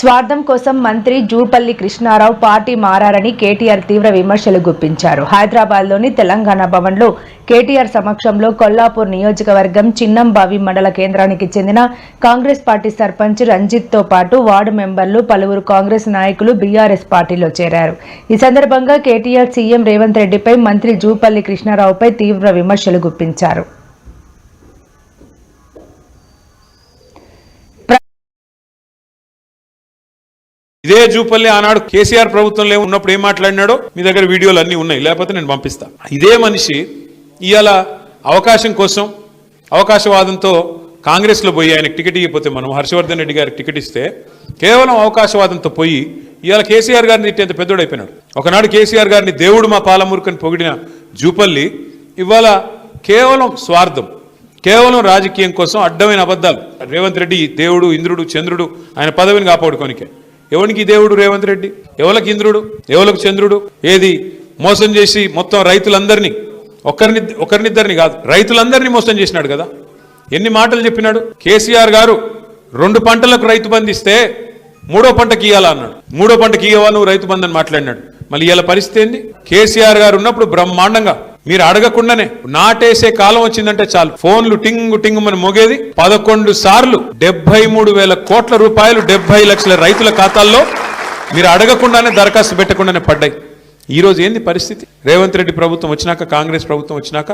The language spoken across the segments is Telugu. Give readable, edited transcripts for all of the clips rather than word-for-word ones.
స్వార్థం కోసం మంత్రి జూపల్లి కృష్ణారావు పార్టీ మారారని కేటీఆర్ తీవ్ర విమర్శలు గుప్పించారు. హైదరాబాద్లోని తెలంగాణ భవన్లో కేటీఆర్ సమక్షంలో కొల్లాపూర్ నియోజకవర్గం చిన్నంబావి మండల కేంద్రానికి చెందిన కాంగ్రెస్ పార్టీ సర్పంచ్ రంజిత్తో పాటు వార్డు మెంబర్లు పలువురు కాంగ్రెస్ నాయకులు బీఆర్ఎస్ పార్టీలో చేరారు. ఈ సందర్భంగా కేటీఆర్ సీఎం రేవంత్ రెడ్డిపై, మంత్రి జూపల్లి కృష్ణారావుపై తీవ్ర విమర్శలు గుప్పించారు. ఇదే జూపల్లి ఆనాడు కేసీఆర్ ప్రభుత్వంలో ఉన్నప్పుడు ఏం మాట్లాడినాడో మీ దగ్గర వీడియోలు అన్నీ ఉన్నాయి, లేకపోతే నేను పంపిస్తా. ఇదే మనిషి ఇవాళ అవకాశం కోసం అవకాశవాదంతో కాంగ్రెస్లో పోయి ఆయనకు టికెట్ ఇవ్వకపోతే, మనం హర్షవర్ధన్ రెడ్డి గారికి టికెట్ ఇస్తే కేవలం అవకాశవాదంతో పోయి ఇవాళ కేసీఆర్ గారిని తిట్టేంత పెద్దోడైపోయినాడు. ఒకనాడు కేసీఆర్ గారిని దేవుడు మా పాలమూరుకని పొగిడిన జూపల్లి ఇవాళ కేవలం స్వార్థం, కేవలం రాజకీయం కోసం అడ్డమైన అబద్ధాలు. రేవంత్ రెడ్డి దేవుడు, ఇంద్రుడు, చంద్రుడు, ఆయన పదవిని కాపాడుకోనికే. ఎవరికి దేవుడు రేవంత్ రెడ్డి, ఎవరికి ఇంద్రుడు, ఎవరికి చంద్రుడు? ఏది మోసం చేసి మొత్తం రైతులందరినీ, ఒకరినిద్దరిని కాదు రైతులందరినీ మోసం చేసినాడు కదా. ఎన్ని మాటలు చెప్పినాడు. కేసీఆర్ గారు 2 పంటలకు రైతు బంధిస్తే 3వ పంటకి ఇయ్యాలా అన్నాడు. 3వ పంటకి ఇయ్యవా నువ్వు రైతు బంధు అని మాట్లాడినాడు. మళ్ళీ ఇవాళ పరిస్థితి ఏంది? కేసీఆర్ గారు ఉన్నప్పుడు బ్రహ్మాండంగా మీరు అడగకుండానే నాటేసే కాలం వచ్చిందంటే చాలు ఫోన్లు టింగు టింగు అని మోగేది. 11 సార్లు 73,000 కోట్ల రూపాయలు 70 లక్షల రైతుల ఖాతాల్లో మీరు అడగకుండానే దరఖాస్తు పెట్టకుండానే పడ్డాయి. ఈరోజు ఏంది పరిస్థితి? రేవంత్ రెడ్డి ప్రభుత్వం వచ్చినాక, కాంగ్రెస్ ప్రభుత్వం వచ్చినాక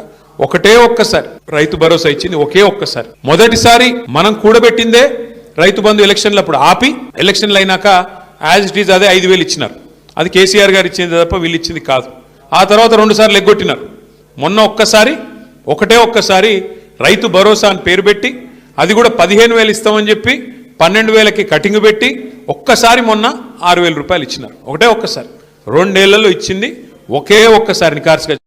ఒకటే ఒక్కసారి రైతు భరోసా ఇచ్చింది. ఒకే ఒక్కసారి. మొదటిసారి మనం కూడబెట్టిందే రైతు బంధు ఎలక్షన్లు అప్పుడు ఆపి, ఎలక్షన్లు అయినాక యాజ్ ఇట్ ఈజ్ అదే 5,000 ఇచ్చినారు. అది కేసీఆర్ గారు ఇచ్చింది తప్ప వీళ్ళు ఇచ్చింది కాదు. ఆ తర్వాత 2 సార్లు ఎగ్గొట్టినారు. మొన్న ఒకటే ఒక్కసారి రైతు భరోసా అని పేరు పెట్టి, అది కూడా 15,000 ఇస్తామని చెప్పి 12,000కి కటింగ్ పెట్టి ఒక్కసారి మొన్న 6,000 రూపాయలు ఇచ్చినారు. ఒకటే ఒక్కసారి. 2 ఏళ్లలో ఇచ్చింది ఒకే ఒక్కసారి నికార్సుగా.